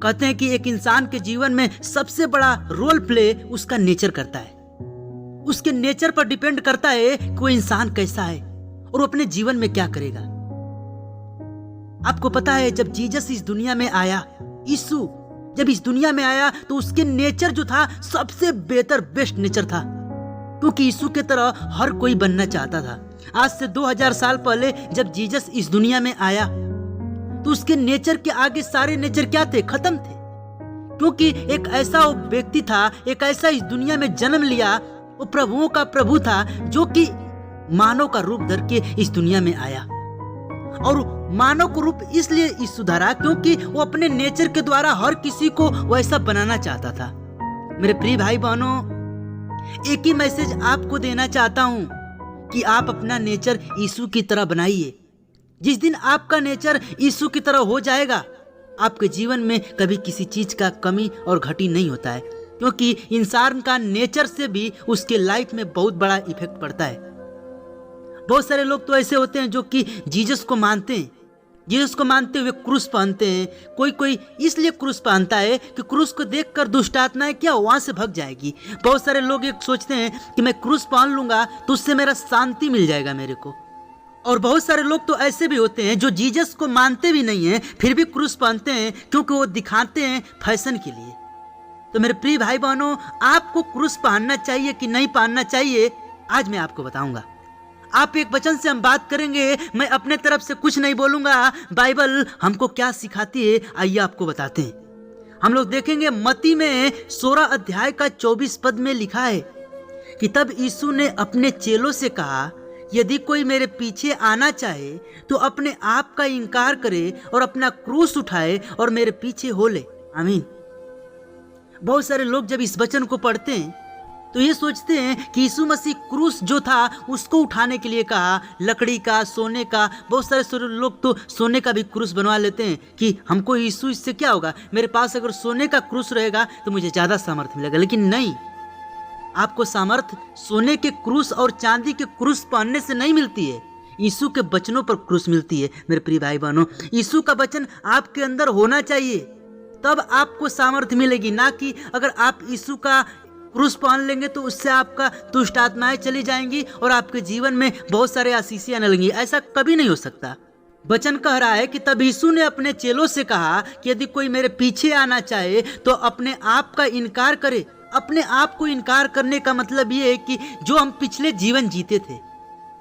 कहते हैं कि एक इंसान के जीवन में सबसे बड़ा रोल प्ले उसका नेचर करता है। उसके नेचर पर डिपेंड करता है कि वो इंसान कैसा है और वो अपने जीवन में क्या करेगा। आपको पता है, जब जीसस इस दुनिया में आया, यीशु जब इस दुनिया में आया तो उसके नेचर जो था सबसे बेहतर, बेस्ट नेचर था, क्योंकि यीशु के तरह हर कोई बनना चाहता था। आज से 2000 साल पहले जब जीसस इस दुनिया में आया तो उसके नेचर के आगे सारे नेचर क्या थे? खत्म थे, क्योंकि एक ऐसा वो व्यक्ति था, एक ऐसा इस दुनिया में जन्म लिया, वो प्रभुओं का प्रभु था, जो कि मानव का रूप धर के इस दुनिया में आया। और मानव को रूप इसलिए यीशु धरा क्योंकि वो अपने नेचर के द्वारा हर किसी को वैसा बनाना चाहता था। मेरे प्रिय भाई बहनों, एक ही मैसेज आपको देना चाहता हूं कि आप अपना नेचर यीशु की तरह बनाइए। जिस दिन आपका नेचर यीशु की तरह हो जाएगा, आपके जीवन में कभी किसी चीज का कमी और घटी नहीं होता है, क्योंकि इंसान का नेचर से भी उसके लाइफ में बहुत बड़ा इफेक्ट पड़ता है। बहुत सारे लोग तो ऐसे होते हैं जो कि जीसस को मानते हैं, जीसस को मानते हुए क्रूस पहनते हैं। कोई कोई इसलिए क्रूस पहनता है कि क्रूस को देखकर दुष्ट आत्माएं क्या वहां से भाग जाएगी। बहुत सारे लोग एक सोचते हैं कि मैं क्रूस पहन लूंगा तो उससे मेरा शांति मिल जाएगा मेरे को। और बहुत सारे लोग तो ऐसे भी होते हैं जो जीसस को मानते भी नहीं हैं, फिर भी क्रूस पहनते हैं, क्योंकि वो दिखाते हैं फैशन के लिए। तो मेरे प्रिय भाई बहनों, आपको क्रूस पहनना चाहिए कि नहीं पहनना चाहिए, आज मैं आपको बताऊंगा। आप एक वचन से हम बात करेंगे, मैं अपने तरफ से कुछ नहीं बोलूंगा। बाइबल हमको क्या सिखाती है, आइए आपको बताते हैं। हम लोग देखेंगे मत्ती में 16 अध्याय का 24 पद में लिखा है कि तब यीशु ने अपने चेलों से कहा, यदि कोई मेरे पीछे आना चाहे तो अपने आप का इनकार करे और अपना क्रूस उठाए और मेरे पीछे हो ले। आमीन। बहुत सारे लोग जब इस वचन को पढ़ते हैं तो ये सोचते हैं कि यीशु मसीह क्रूस जो था उसको उठाने के लिए कहा, लकड़ी का, सोने का। बहुत सारे लोग तो सोने का भी क्रूस बनवा लेते हैं कि हमको यीशु इससे क्या होगा, मेरे पास अगर सोने का क्रूस रहेगा तो मुझे ज़्यादा सामर्थ्य मिलेगा। लेकिन नहीं, आपको सामर्थ्य सोने के क्रूस और चांदी के क्रूस पहनने से नहीं मिलती है, यीशु के वचनों पर क्रूस मिलती है। मेरे प्रिय भाई बहनों, यीशु का वचन आपके अंदर होना चाहिए, तब आपको सामर्थ्य मिलेगी। ना कि अगर आप यीशु का क्रूस पहन लेंगे तो उससे आपका दुष्ट आत्माएं चली जाएंगी और आपके जीवन में बहुत सारे आशीषें आने लगेंगी। ऐसा कभी नहीं हो सकता। वचन कह रहा है कि तब यीशु ने अपने चेलों से कहा कि यदि कोई मेरे पीछे आना चाहे तो अपने आप का इनकार करे। अपने आप को इनकार करने का मतलब ये है कि जो हम पिछले जीवन जीते थे,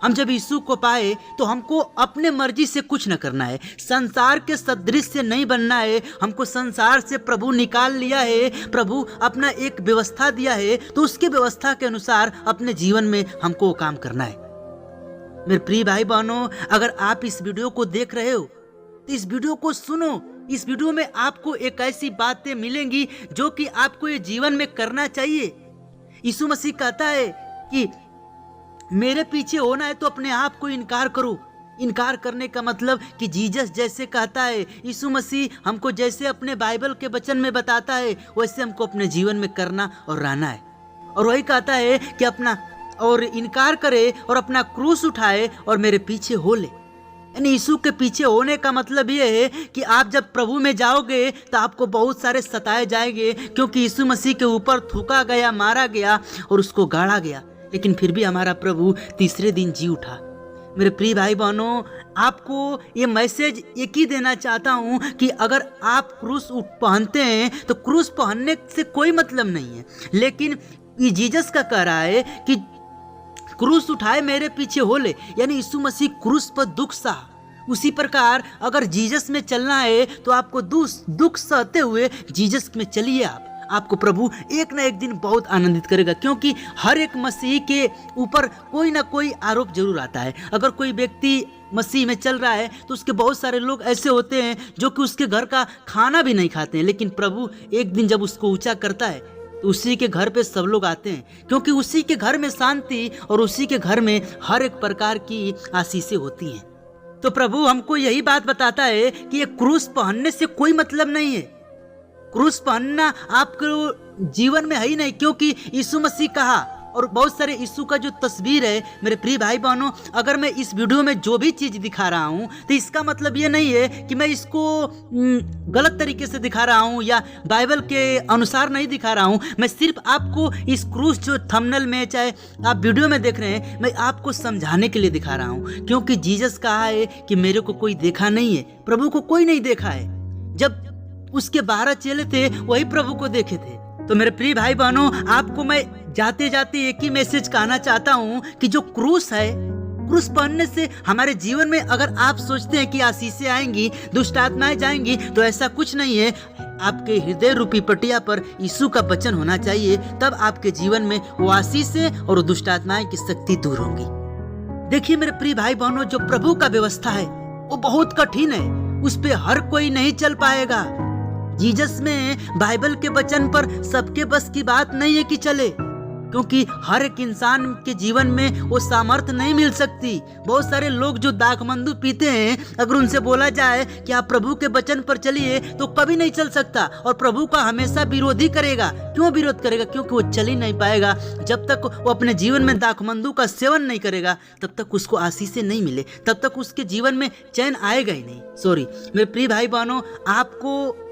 हम जब यीशु को पाए तो हमको अपने मर्जी से कुछ न करना है, संसार के सदृश से नहीं बनना है। हमको संसार से प्रभु निकाल लिया है, प्रभु अपना एक व्यवस्था दिया है, तो उसके व्यवस्था के अनुसार अपने जीवन में हमको वो काम करना है। मेरे प्रिय भाई बहनों, अगर आप इस वीडियो को देख रहे हो तो इस वीडियो को सुनो। इस वीडियो में आपको एक ऐसी बातें मिलेंगी जो कि आपको ये जीवन में करना चाहिए। यीशु मसीह कहता है कि मेरे पीछे होना है तो अपने आप को इनकार करो। इनकार करने का मतलब कि जीसस जैसे कहता है, यीशु मसीह हमको जैसे अपने बाइबल के वचन में बताता है, वैसे हमको अपने जीवन में करना और रहना है। और वही कहता है कि अपना और इनकार करे और अपना क्रूस उठाए और मेरे पीछे हो ले। यानी यीशु के पीछे होने का मतलब ये है कि आप जब प्रभु में जाओगे तो आपको बहुत सारे सताए जाएंगे, क्योंकि यीशु मसीह के ऊपर थूका गया, मारा गया और उसको गाड़ा गया, लेकिन फिर भी हमारा प्रभु तीसरे दिन जी उठा। मेरे प्रिय भाई बहनों, आपको ये मैसेज एक ही देना चाहता हूँ कि अगर आप क्रूस पहनते हैं तो क्रूस पहनने से कोई मतलब नहीं है, लेकिन ये जीसस का कह रहा है कि क्रूस उठाए मेरे पीछे हो ले। यानी यीशु मसीह क्रूस पर दुख सहा। उसी प्रकार अगर जीसस में चलना है तो आपको दुख सहते हुए जीसस में चलिए। आपको प्रभु एक ना एक दिन बहुत आनंदित करेगा, क्योंकि हर एक मसीही के ऊपर कोई ना कोई आरोप जरूर आता है। अगर कोई व्यक्ति मसीह में चल रहा है तो उसके बहुत सारे लोग ऐसे होते हैं जो कि उसके घर का खाना भी नहीं खाते हैं, लेकिन प्रभु एक दिन जब उसको ऊंचा करता है तो उसी के घर पे सब लोग आते हैं, क्योंकि उसी के घर में शांति और उसी के घर में हर एक प्रकार की आशीषें होती हैं। तो प्रभु हमको यही बात बताता है कि ये क्रूस पहनने से कोई मतलब नहीं है। क्रूस पहनना आपको जीवन में है ही नहीं, क्योंकि यीशु मसीह कहा और बहुत सारे यीशु का जो तस्वीर है मेरे प्रिय भाई बहनों, अगर मैं इस वीडियो में जो भी चीज़ दिखा रहा हूँ तो इसका मतलब ये नहीं है कि मैं इसको गलत तरीके से दिखा रहा हूँ या बाइबल के अनुसार नहीं दिखा रहा हूँ। मैं सिर्फ आपको इस क्रूस जो थंबनेल में चाहे आप वीडियो में देख रहे हैं, मैं आपको समझाने के लिए दिखा रहा हूँ, क्योंकि जीसस कहा है कि मेरे को कोई देखा नहीं है, प्रभु को कोई नहीं देखा है। जब उसके 12 चेले थे वही प्रभु को देखे थे। तो मेरे प्रिय भाई बहनों, आपको मैं जाते जाते एक ही मैसेज कहना चाहता हूँ कि जो क्रूस है, क्रूस पहनने से हमारे जीवन में अगर आप सोचते हैं कि आशीषें आएंगी, दुष्ट आत्माएं जाएंगी, तो ऐसा कुछ नहीं है। आपके हृदय रूपी पटिया पर यीशु का वचन होना चाहिए, तब आपके जीवन में वो आशीषें और दुष्ट आत्माएं की शक्ति दूर होंगी। देखिए मेरे प्रिय भाई बहनों, जो प्रभु का व्यवस्था है वो बहुत कठिन है, उस पे हर कोई नहीं चल पाएगा। जीसस में बाइबल के वचन पर सबके बस की बात नहीं है कि चले, क्योंकि हर एक इंसान के जीवन में वो सामर्थ्य नहीं मिल सकती। बहुत सारे लोग जो दाखमंदू पीते हैं, अगर उनसे बोला जाए कि आप प्रभु के वचन पर चलिए तो कभी नहीं चल सकता, और प्रभु का हमेशा विरोधी करेगा। क्यों विरोध करेगा? क्योंकि वो चल ही नहीं पाएगा। जब तक वो अपने जीवन में दाखमंदू का सेवन नहीं करेगा तब तक उसको आशीषें नहीं मिले, तब तक उसके जीवन में चैन आएगा ही नहीं। सॉरी मेरे प्रिय भाई बहनों, आपको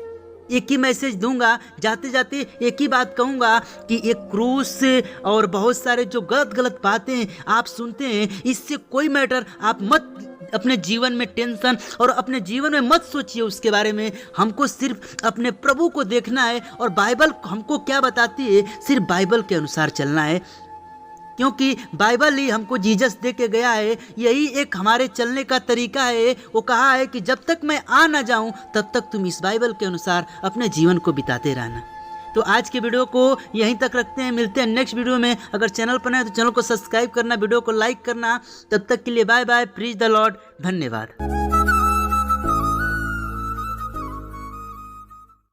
एक ही मैसेज दूंगा, जाते जाते एक ही बात कहूंगा कि एक क्रूस और बहुत सारे जो गलत गलत बातें आप सुनते हैं, इससे कोई मैटर आप मत अपने जीवन में टेंशन और अपने जीवन में मत सोचिए उसके बारे में। हमको सिर्फ अपने प्रभु को देखना है, और बाइबल हमको क्या बताती है, सिर्फ बाइबल के अनुसार चलना है, क्योंकि बाइबल ही हमको जीसस दे के गया है। यही एक हमारे चलने का तरीका है। वो कहा है कि जब तक मैं आ ना जाऊं तब तक तुम इस बाइबल के अनुसार अपने जीवन को बिताते रहना। तो आज के वीडियो को यहीं तक रखते हैं, मिलते हैं नेक्स्ट वीडियो में। अगर चैनल पर नए तो चैनल को सब्सक्राइब करना, वीडियो को लाइक करना। तब तक के लिए बाय बाय, प्रीज द लॉर्ड, धन्यवाद।